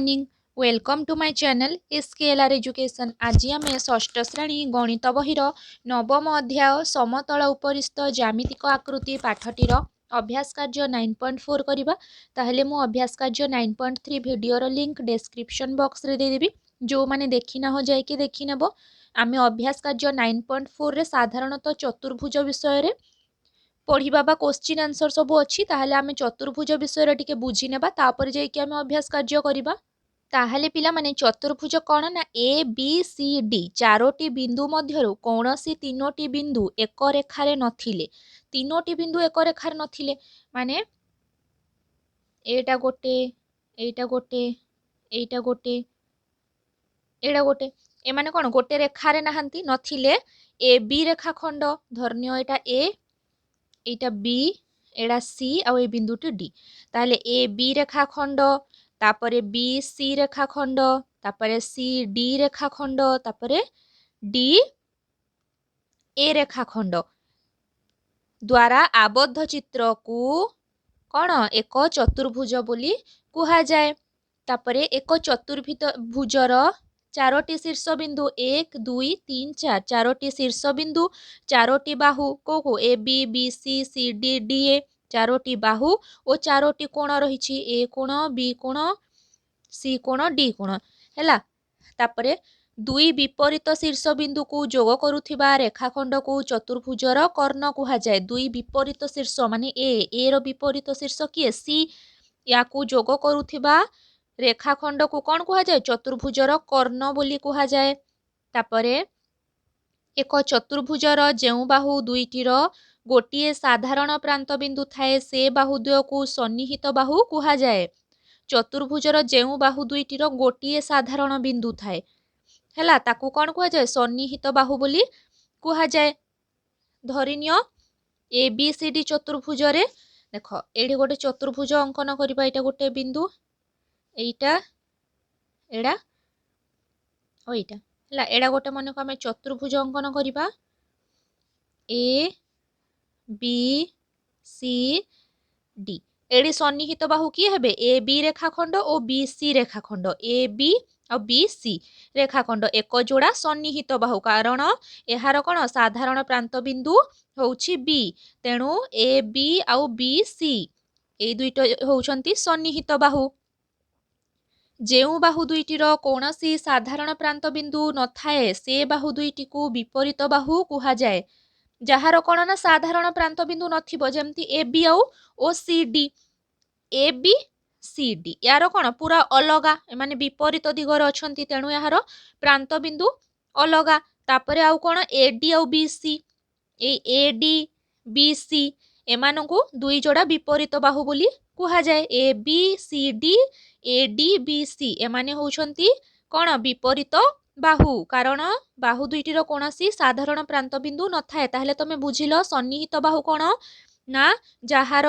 Morning welcome to my channel SKLR education. आज आम षष्ठ श्रेणी गणित बहिर नवम अध्याय समतल उपरिस्थ ज्यामितिक आकृति पाठटीर अभ्यास कार्य 9.4 करवा। ताहले मु अभ्यास कार्य 9.3 वीडियोर लिंक डिस्क्रिप्शन बॉक्स रे दे देबी। जो माने देखि ना हो जाय कि देखि नेबो। आमे अभ्यास कार्य 9.4 रे साधारणतः चतुर्भुज विषय रे पढ़िबा बा क्वेश्चन आंसर सब अच्छी। ताहले आमे चतुर्भुज विषय टिके बुझी नेबा तापर जाय कि आमे अभ्यास कार्य करिबा। ताहले पिला माने चतुर्भुज कौन ना ए बी सी डी चारोटी बिंदु मध्यरु कौनसी तीनोटी बिंदु एक रेखारे नथिले। तीनोटी बिंदु एक रेखारे नथिले माने एटा गोटे एटा गोटे एटा गोटे एटा गोटे ए माने कोन गोटे रेखारे नाहंती नथिले। ए बी रेखा खंड धरनियो एटा ए एटा बी एटा सी आ ए बिंदुटी डी। ताहले ए बी रेखा खंड तापरे बी सी रेखा खंड तापरे सी डी रेखा खंड तापरे डी ए रेखा खंड द्वारा आबद्ध चित्र को कौन एक चतुर्भुज बोली कुहा जाए। तापरे एक चतुर्भुजर चारोटी शीर्ष बिंदु 1 2 3 4 चारोटी शीर्ष बिंदु चारोटी बाहु को A B B C D D A चारोटी बाहु और चारोटी कोण रही ए कोण बी कोण सी कोण डी कोण हैला। तापरे दुई विपरीत शीर्ष बिंदु को जोग करुथिबा रेखाखंड को चतुर्भुजर कर्ण कुहा जाए। दुई विपरीत शीर्ष माने ए रो विपरीत शीर्ष किए सी या को जोग करुथिबा रेखाखंड को कौन कुहा जाए चतुर्भुजर कर्ण बोली कुहा जाए। तापरे एक चतुर्भुजर जेउ बाहु दुईटीर गोटिए साधारण प्रांत बिंदु थाए से बाहु द्वय को सन्निहित बाहु कुहा जाए। चतुर्भुजर जेउ बाहु दुईटीर गोटिए साधारण बिंदु थाए हैला ताकू कौन कुहा जाए सन्निहित बाहु बोली कुहा जाए। धरिनियो ए बी सी डी चतुर्भुज रे देख एठी गोटे चतुर्भुज अंकन करिबा। एटा गोटे बिंदु एटा एडा ओ एटा हैला एडा गोटे मन को आमे चतुर्भुज अंकन करिबा A B C D. A D सन्निहित बाहु किए हेबे ए बी रेखाखंड और बी सी रेखाखंड ए बी और बी सी रेखाखंड एक जोड़ा सन्निहित बाहु कारण एहार कोन साधारण प्रांत बिंदु होउछि बी। तेणु ए बी आउ बी सी ए दुईटा होउछंती सन्निहित बाहु। जेउ बाहु दुईटीर कौनसी साधारण प्रांत बिंदु न थाए से बाहु दुईटी को विपरीत बाहु कुहा जाए। जहार कोन ना साधारण प्रांत बिंदु नथिबो जेमती ए बी आउ O C D A B C D यार कोन पूरा अलगा माने विपरीत दिगर अछंती तेणु यार प्रांत बिंदु अलगा। तापरे आउ कोन ए डी आउ B C A D B C एमानकु दुई जोड़ा विपरीत बाहु बोली कुहा जाए। A B C D A D B C एमाने होउछंती कोन विपरीत बाहु कारण बाहु दुईटीर कोनसी साधारण प्रांत बिंदु न थाए। ताहले तमे बुझिलो सन्निहित बाहु कोन ना जहार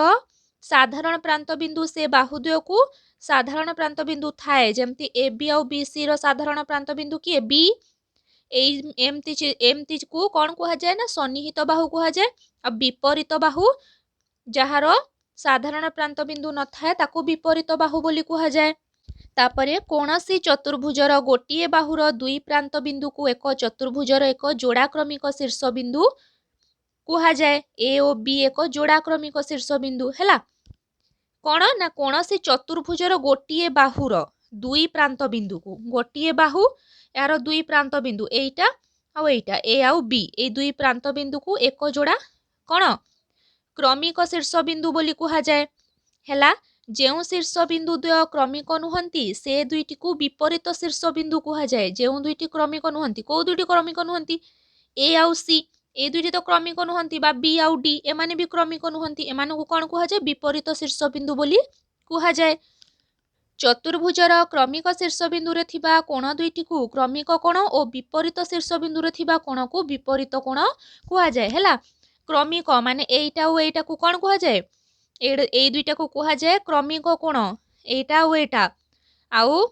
साधारण प्रांत बिंदु से बाहुद्वय को साधारण प्रांत बिंदु थाए जेमती ए बी आउ बी सी रो साधारण प्रांत बिंदु किए बी एमती को कौन कुहा जाए ना सन्निहित बाहु कुहा जाए। अब विपरीत बाहु जहार साधारण प्रांत बिंदु न थाए ताकू विपरीत बाहु बोली कुहा जाए। तापरे कौनसी चतुर्भुजर गोटिए बाहुर दुई प्रांत बिंदु को एक चतुर्भुजर एक जोड़ाक्रमिक शीर्ष बिंदु कुहा जाए। ए ओ बी एक जोड़ाक्रमिक शीर्ष बिंदु हैला कौन ना कौनसी चतुर्भुजर गोटिए बाहुर दुई प्रांत बिंदु को गोटिए बाहु यार दुई प्रांत बिंदु एटा आउ एटा ए आउ बी ए दुई प्रांत बिंदु को एक जोड़ा कौन क्रमिक शीर्ष बिंदु बोली कुहा जाए हैला। जेउ शीर्ष बिंदु द्वय क्रमिक नुहंती से दुईटी को विपरीत शीर्ष बिंदु कुहा जाए। जेउ दुईटी क्रमिक नुहंती को दुईटी क्रमिक नुहंती ए आउ सी ए दुईटी तो क्रमिक नुहंती बा बी आउ डी एमाने भी क्रमिक नुहंती एमानकु कोन कुहा जाए विपरीत शीर्ष बिंदु बोली कुहा जाए। चतुर्भुजर क्रमिक शीर्ष बिंदु रे थिबा कोण दुईटी को क्रमिक कोण और विपरीत शीर्ष बिंदु रे थिबा कोण को विपरीत कोण कुहा जाए हैला। क्रमिक माने एटा और एटा को कोन कुहा जाए ए दुईटा को कुहा जाए क्रमिक कोण एटा और एटा आउ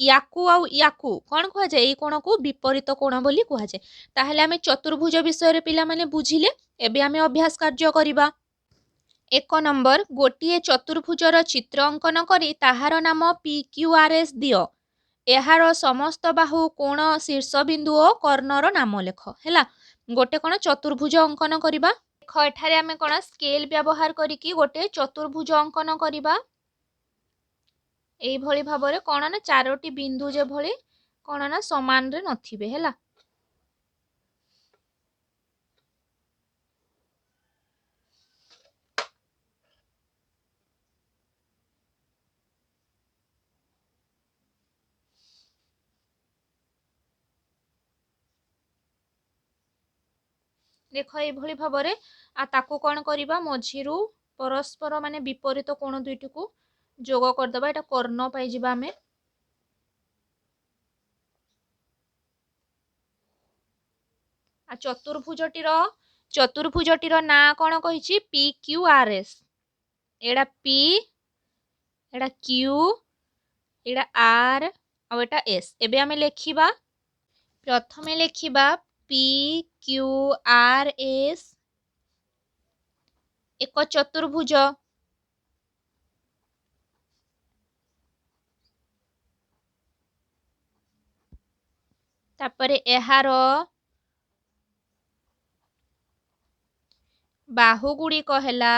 याकू आउ याकू कौन कुहा जाए कोण को विपरीत कोण बोली कुहा जाए। ताहले आमे चतुर्भुज विषय रे पिला माने बुझिले। एबे आमे अभ्यास कार्य करिबा। ଏକ ନମ୍ବର ଗୋଟିଏ ଚତୁର୍ଭୁଜର ଚିତ୍ର ଅଙ୍କନ କରି ତାହାର ନାମ PQRS ଦିଅ। ଏହାର ସମସ୍ତ ବାହୁ କୋଣ ଶୀର୍ଷବିନ୍ଦୁ ଓ କର୍ଣ୍ଣର ନାମ ଲେଖ। ହେଲା, ଗୋଟେ କ'ଣ ଚତୁର୍ଭୁଜ ଅଙ୍କନ କରିବା। ଦେଖ ଏଠାରେ ଆମେ କ'ଣ ସ୍କେଲ ବ୍ୟବହାର କରିକି ଗୋଟେ ଚତୁର୍ଭୁଜ ଅଙ୍କନ କରିବା। এইଭଳି ଭାବରେ କ'ଣ ନା ଚାରୋଟି ବିନ୍ଦୁ ଯେଭଳି କ'ଣ ନା ସମାନରେ ନଥିବେ। ହେଲା, ଦେଖ এইଭଳି ଭାବରେ ତାକୁ କ'ଣ କରିବା, ମଝିରୁ ପରସ୍ପର ମାନେ ବିପରୀତ କୋଣ ଦୁଇଟିକୁ ଯୋଗ କରିଦେବା। ଏଟା କର୍ଣ୍ଣ ପାଇଯିବା ଆମେ। ଚତୁର୍ଭୁଜଟିର ନାଁ କ'ଣ କହିଛି? PQRS। ଏଟା P, ଏଟା Q, ଏଟା R ଆଉ ଏଟା S। ଏବେ ଆମେ ଲେଖିବା। ପ୍ରଥମେ ଲେଖିବା PQRS ଏକ ଚତୁର୍ଭୁଜ। ତାପରେ ଏହାର ବାହୁ ଗୁଡ଼ିକ ହେଲା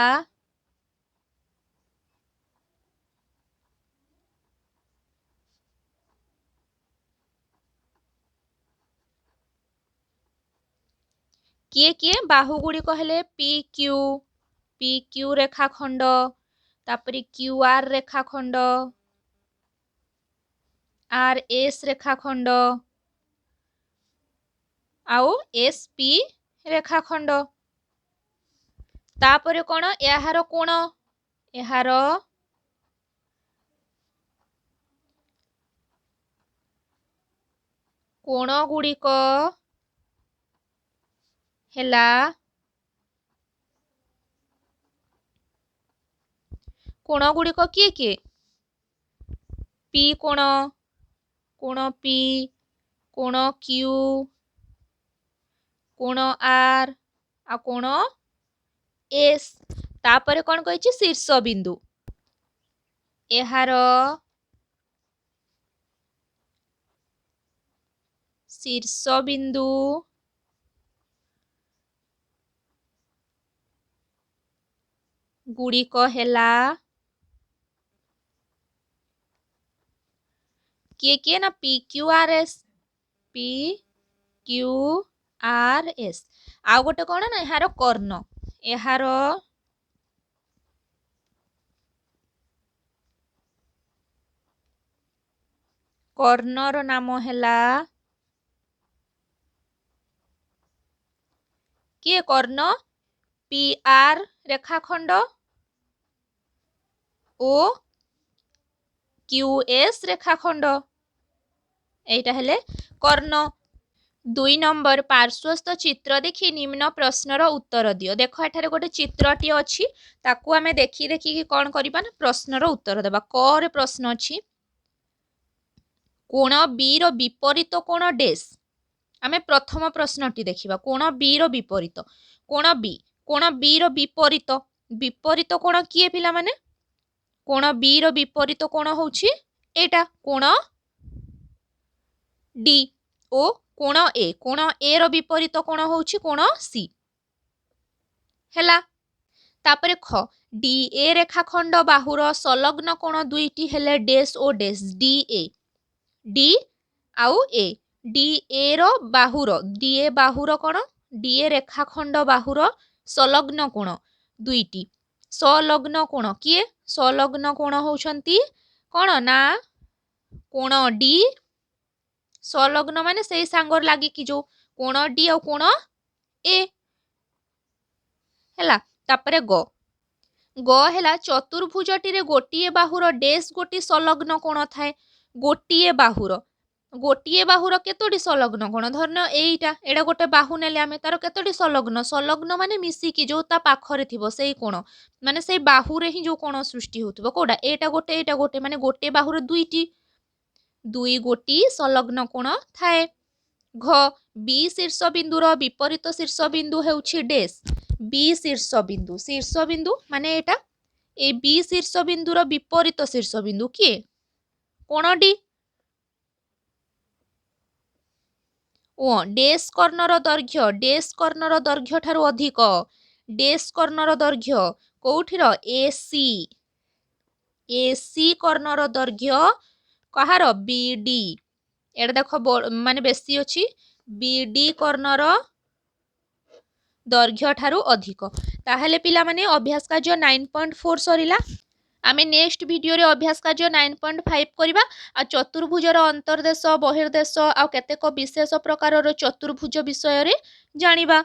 କିଏ ବାହୁ ଗୁଡ଼ିକ ହେଲେ PQ ରେଖାଖଣ୍ଡ, ତାପରେ QR ରେଖାଖଣ୍ଡ, RS ରେଖାଖଣ୍ଡ ଆଉ SP ରେଖାଖଣ୍ଡ। ତାପରେ କ'ଣ, ଏହାର କୋଣ, ଏହାର କୋଣ ଗୁଡ଼ିକ ହେଲା କୋଣ ଗୁଡ଼ିକ କିଏ? P କୋଣ, କୋଣ P, କୋଣ Q, କୋଣ R ଆଉ କୋଣ S। ତାପରେ କ'ଣ କହିଛି? ଶୀର୍ଷ ବିନ୍ଦୁ। ଏହାର ଶୀର୍ଷ ବିନ୍ଦୁ ଗୁଡ଼ିକ ହେଲା କିଏ ନା PQRS। ଆଉ ଗୋଟେ କ'ଣ ନା ଏହାର କର୍ଣ୍ଣ। ଏହାର କର୍ଣ୍ଣର ନାମ ହେଲା କିଏ? କର୍ଣ୍ଣ PR ରେଖାଖଣ୍ଡ ଓ QS ରେଖାଖଣ୍ଡ। এইটা ହେଲେ କର୍ଣ୍ଣ। 2 ନମ୍ବର ପାର୍ଶ୍ୱସ୍ଥ ଚିତ୍ର ଦେଖି ନିମ୍ନ ପ୍ରଶ୍ନର ଉତ୍ତର ଦିଅ। ଦେଖ ଏଠାରେ ଗୋଟେ ଚିତ୍ରଟି ଅଛି, ତାକୁ ଆମେ ଦେଖିକି କ'ଣ କରିବା ନା ପ୍ରଶ୍ନର ଉତ୍ତର ଦେବା। କ ରେ ପ୍ରଶ୍ନ ଅଛି, କୋଣ B ର ବିପରୀତ କୋଣ ଡେସ୍। ଆମେ ପ୍ରଥମ ପ୍ରଶ୍ନଟି ଦେଖିବା। କୋଣ B ର ବିପରୀତ, କୋଣ B ର ବିପରୀତ କୋଣ କିଏ ପିଲାମାନେ? କୋଣ B ର ବିପରୀତ କୋଣ ହେଉଛି ଏଇଟା କୋଣ D ଓ କୋଣ A ର ବିପରୀତ କୋଣ ହେଉଛି କୋଣ C। ହେଲା, ତାପରେ ଖ DA ରେଖାଖଣ୍ଡ ବାହୁର ସଂଲଗ୍ନ କୋଣ ଦୁଇଟି ହେଲେ ଡେସ୍ ଓ ଡେସ୍। D ଆଉ A। DA ବାହୁର କ'ଣ? DA ରେଖାଖଣ୍ଡ ବାହୁର ସଂଲଗ୍ନ କୋଣ ଦୁଇଟି। ସଂଲଗ୍ନ କୋଣ କିଏ? ସଂଲଗ୍ନ କୋଣ ହେଉଛନ୍ତି କ'ଣ ନା କୋଣ D। ସଂଲଗ୍ନ ମାନେ ସେଇ ସାଙ୍ଗରେ ଲାଗିକି ଯୋଉ କୋଣ D ଆଉ କୋଣ A। ହେଲା, ତାପରେ ଗ ହେଲା ଚତୁର୍ଭୁଜଟିରେ ଗୋଟିଏ ବାହୁର ଡେସ୍ ଗୋଟି ସଂଲଗ୍ନ କୋଣ ଥାଏ। ଗୋଟିଏ ବାହୁର କେତୋଟି ସଂଲଗ୍ନ କୋଣ? ଧରିନିଅ ଏଇଟା ଗୋଟେ ବାହୁ ନେଲେ ଆମେ, ତାର କେତୋଟି ସଂଲଗ୍ନ ମାନେ ମିଶିକି ଯୋଉ ତା ପାଖରେ ଥିବ ସେଇ କୋଣ, ମାନେ ସେଇ ବାହୁରେ ହିଁ ଯୋଉ କୋଣ ସୃଷ୍ଟି ହେଉଥିବ। କୋଉଟା? ଏଇଟା ଗୋଟେ ମାନେ ଗୋଟେ ବାହୁରେ ଦୁଇ ଗୋଟି ସଂଲଗ୍ନ କୋଣ ଥାଏ। ଘ B ଶୀର୍ଷ ବିନ୍ଦୁର ବିପରୀତ ଶୀର୍ଷ ବିନ୍ଦୁ ହେଉଛି ଡେସ୍। বি শীর্ষবিন্দু। শীর্ষবিন্দু মানে এটা এই বি শীর্ষবিন্দুর বিপরীত শীর্ষবিন্দু কিଏ? কোণ ডি। ଓ ଡେସ୍ କର୍ଣ୍ଣର ଦୈର୍ଘ୍ୟ ଠାରୁ ଅଧିକ। ଡେସ୍ କର୍ଣ୍ଣର ଦୈର୍ଘ୍ୟ କୋଉଠିର? ଏସି। ଏସି କର୍ଣ୍ଣର ଦୈର୍ଘ୍ୟ କାହାର? ବିଡି। ଏଇଟା ଦେଖ ମାନେ ବେଶୀ ଅଛି। ବିଡି କର୍ଣ୍ଣର ଦୈର୍ଘ୍ୟ ଠାରୁ ଅଧିକ। ତାହେଲେ ପିଲାମାନେ ଅଭ୍ୟାସ କାର୍ଯ୍ୟ 9.4 ସରିଲା। ଆମେ ନେକ୍ସଟ ଭିଡ଼ିଓରେ ଅଭ୍ୟାସ କାର୍ଯ୍ୟ 9.5 କରିବା। ଆଉ ଚତୁର୍ଭୁଜର ଅନ୍ତର୍ଦେଶ, ବହିର୍ଦେଶ ଆଉ କେତେକ ବିଶେଷ ପ୍ରକାରର ଚତୁର୍ଭୁଜ ବିଷୟରେ ଜାଣିବା।